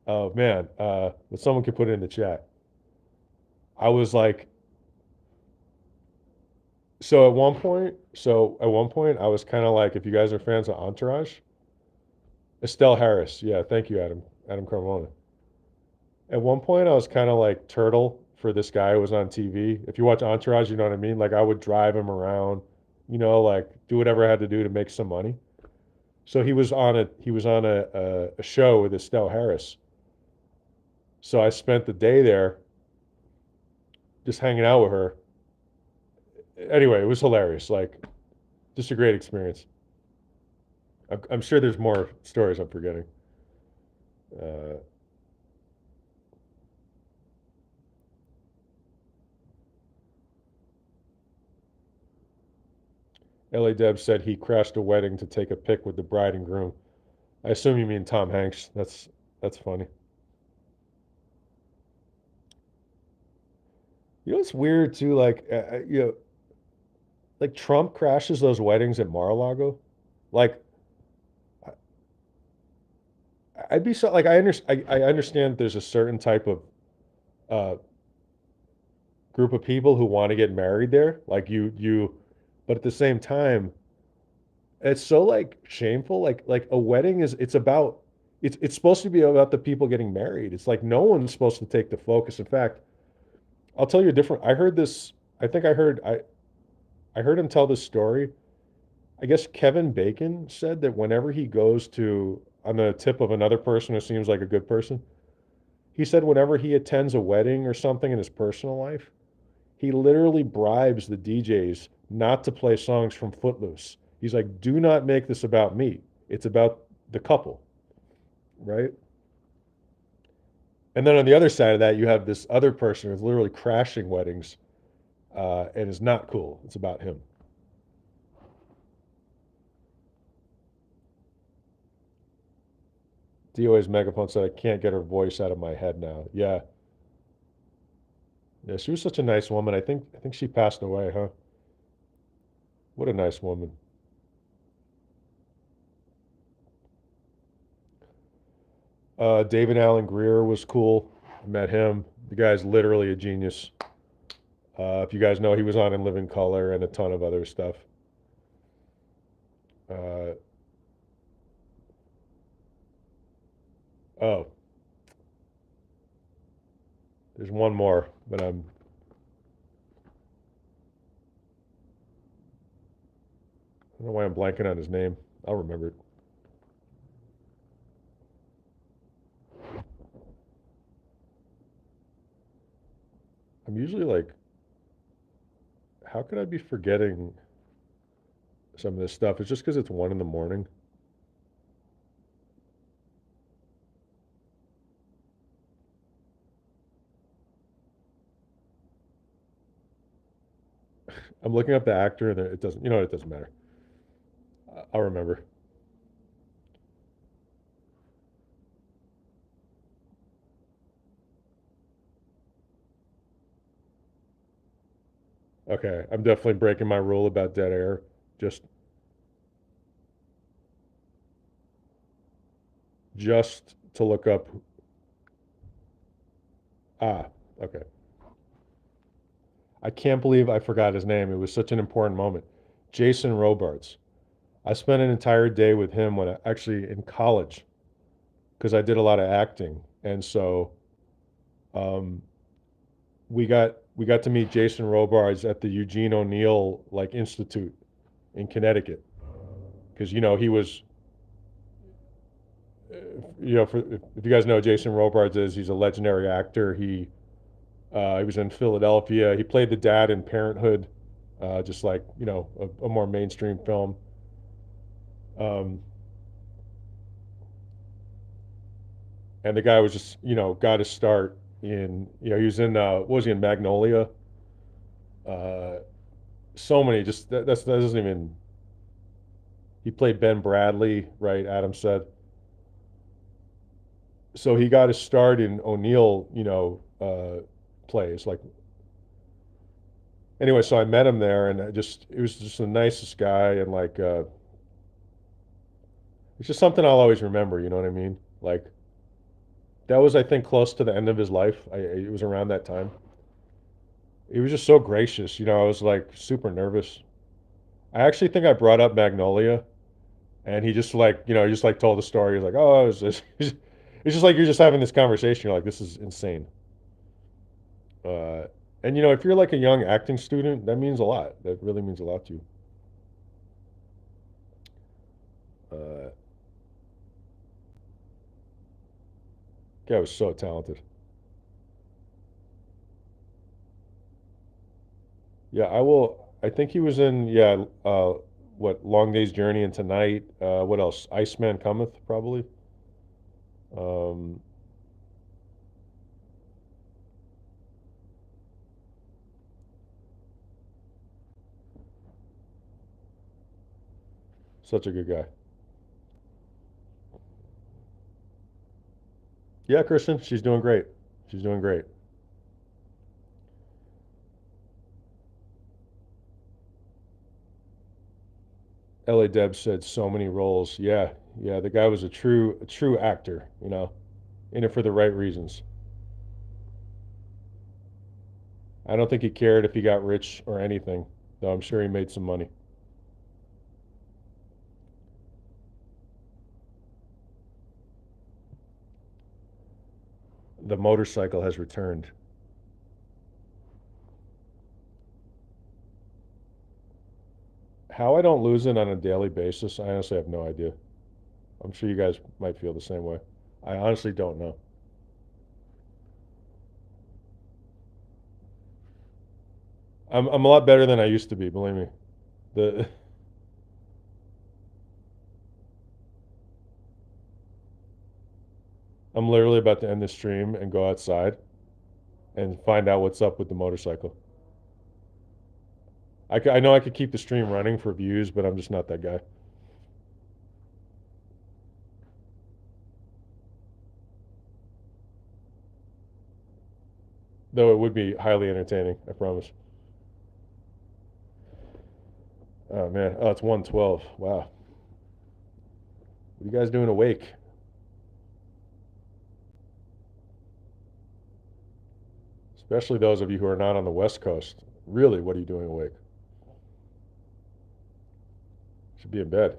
Oh man, but someone could put it in the chat. I was like, so at one point, I was kind of like, if you guys are fans of Entourage, Estelle Harris. Yeah, thank you, Adam Carmona. At one point, I was kind of like turtle for this guy who was on TV. If you watch Entourage, you know what I mean. Like I would drive him around, like do whatever I had to do to make some money. So he was on a show with Estelle Harris. So I spent the day there just hanging out with her. Anyway, it was hilarious. Like, just a great experience. I'm sure there's more stories I'm forgetting. Uh, LA Deb said he crashed a wedding to take a pic with the bride and groom. I assume you mean Tom Hanks. That's funny. You know what's weird too? Like, like Trump crashes those weddings at Mar-a-Lago. Like, I'd be so like I understand there's a certain type of uh, group of people who want to get married there. Like but at the same time, it's so like shameful. Like a wedding is it's supposed to be about the people getting married. It's like no one's supposed to take the focus. In fact, I'll tell you a different. I heard this. I think I heard him tell this story. I guess Kevin Bacon said that whenever he goes to on the tip of another person who seems like a good person, he said whenever he attends a wedding or something in his personal life, he literally bribes the DJs not to play songs from Footloose. He's like, do not make this about me. It's about the couple, right? And then on the other side of that, you have this other person who's literally crashing weddings and is not cool. It's about him. DOA's megaphone said, I can't get her voice out of my head now. Yeah. Yeah, she was such a nice woman. I think she passed away, huh? What a nice woman. David Allen Greer was cool. I met him. The guy's literally a genius. If you guys know, he was on In Living Color and a ton of other stuff. Uh, oh, there's one more, but I don't know why I'm blanking on his name. I'll remember it. I'm usually like, how could I be forgetting some of this stuff? It's just because it's 1 in the morning. I'm looking up the actor, and it doesn't. You know, what, it doesn't matter. I'll remember. Okay, I'm definitely breaking my rule about dead air. Just, just to look up. Ah, okay. I can't believe I forgot his name. It was such an important moment. Jason Robards. I spent an entire day with him when I actually in college because I did a lot of acting, and so um, we got to meet Jason Robards at the Eugene O'Neill like Institute in Connecticut because he was if you guys know who Jason Robards is, he's a legendary actor. He was in Philadelphia. He played the dad in Parenthood, just like a more mainstream film. Um, and the guy was just got his start in he was in what was he in Magnolia? Uh, so many just that doesn't even he played Ben Bradley, right? Adam said so he got his start in O'Neill, plays like anyway. So I met him there, and it was just the nicest guy, and like it's just something I'll always remember. You know what I mean? Like that was I think close to the end of his life. It was around that time. He was just so gracious. I was like super nervous. I actually think I brought up Magnolia, and he just like he just like told the story. He's like, oh, it's just like you're just having this conversation. You're like, this is insane. Uh, and if you're like a young acting student, that means a lot. That really means a lot to you. Uh, Guy was so talented. Yeah, I will. I think he was in, yeah, what, Long Day's Journey into Night. What else? Iceman Cometh, probably. Um, Such a good guy. Yeah, Kristen, she's doing great. She's doing great. L.A. Deb said so many roles. Yeah, yeah, the guy was a true actor, in it for the right reasons. I don't think he cared if he got rich or anything, though I'm sure he made some money. The motorcycle has returned. How I don't lose it on a daily basis, I honestly have no idea. I'm sure you guys might feel the same way. I honestly don't know. I'm a lot better than I used to be, believe me. The I'm literally about to end the stream and go outside and find out what's up with the motorcycle. I know I could keep the stream running for views, but I'm just not that guy. Though it would be highly entertaining, I promise. Oh man, oh it's 1:12. Wow, what are you guys doing awake? Especially those of you who are not on the West Coast. Really, what are you doing awake? Should be in bed.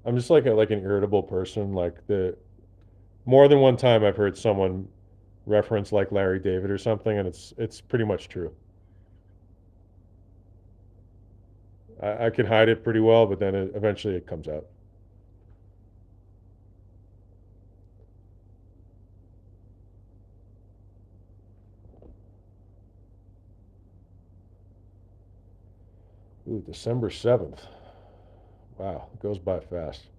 I'm just like an irritable person. Like the more than one time I've heard someone reference like Larry David or something, and it's pretty much true. I can hide it pretty well, but then eventually it comes out. Ooh, December 7th. Wow, it goes by fast.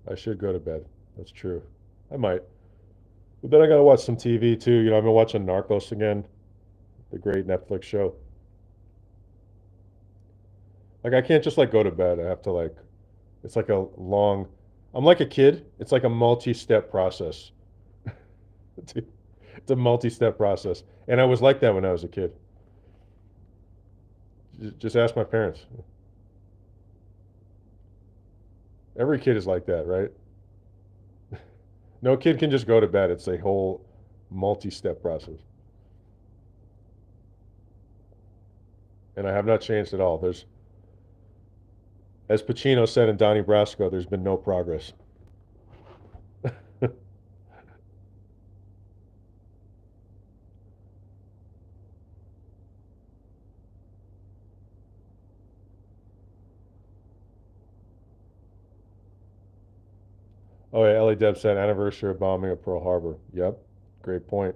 I should go to bed. That's true. I might. But then I gotta watch some TV too. I've been watching Narcos again, the great Netflix show. Like I can't just like go to bed. I have to like it's like a long I'm like a kid. It's like a multi-step process. It's a multi-step process. And I was like that when I was a kid. Just ask my parents. Every kid is like that, right? No kid can just go to bed. It's a whole multi-step process. And I have not changed at all. As Pacino said in Donnie Brasco, there's been no progress. Oh yeah, Ellie Deb said anniversary of bombing of Pearl Harbor. Yep, great point.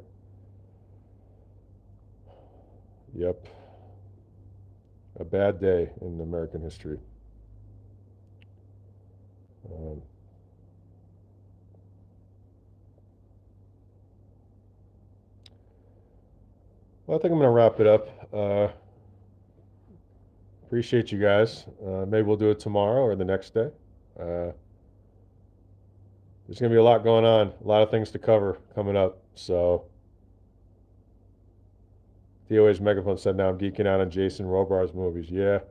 Yep, a bad day in American history. Um, well, I think I'm going to wrap it up. Appreciate you guys. Maybe we'll do it tomorrow or the next day. Uh, there's going to be a lot going on, a lot of things to cover coming up. So, DOA's megaphone said, "Now I'm geeking out on Jason Robards movies." Yeah,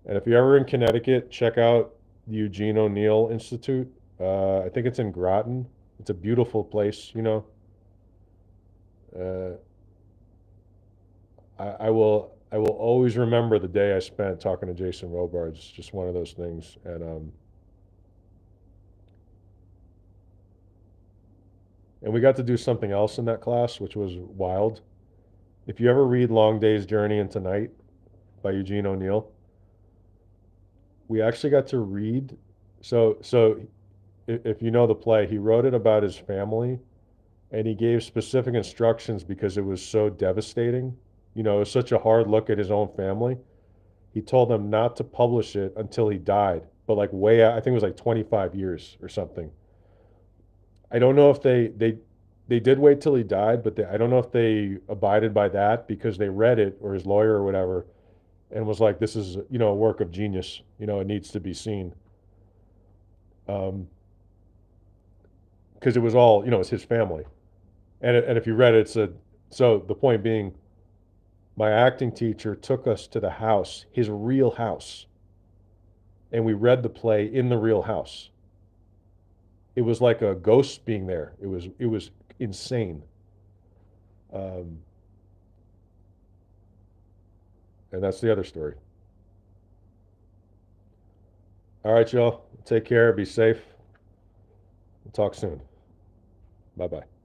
and if you're ever in Connecticut, check out the Eugene O'Neill Institute. I think it's in Groton. It's a beautiful place. Uh, I will always remember the day I spent talking to Jason Robards. It's just one of those things. And we got to do something else in that class, which was wild. If you ever read Long Day's Journey into Night by Eugene O'Neill, we actually got to read. So if you know the play, he wrote it about his family, and he gave specific instructions because it was so devastating. You know, it was such a hard look at his own family. He told them not to publish it until he died, but like way out, I think it was like 25 years or something. I don't know if they did wait till he died, but I don't know if they abided by that because they read it, or his lawyer or whatever, and was like, this is, you know, a work of genius. You know, it needs to be seen. Because it was all, you know, it's his family. And if you read it, it's a, so the point being, my acting teacher took us to the house, his real house, and we read the play in the real house. It was like a ghost being there. It was insane. Um, and that's the other story. All right, y'all. Take care. Be safe. We'll talk soon. Bye bye.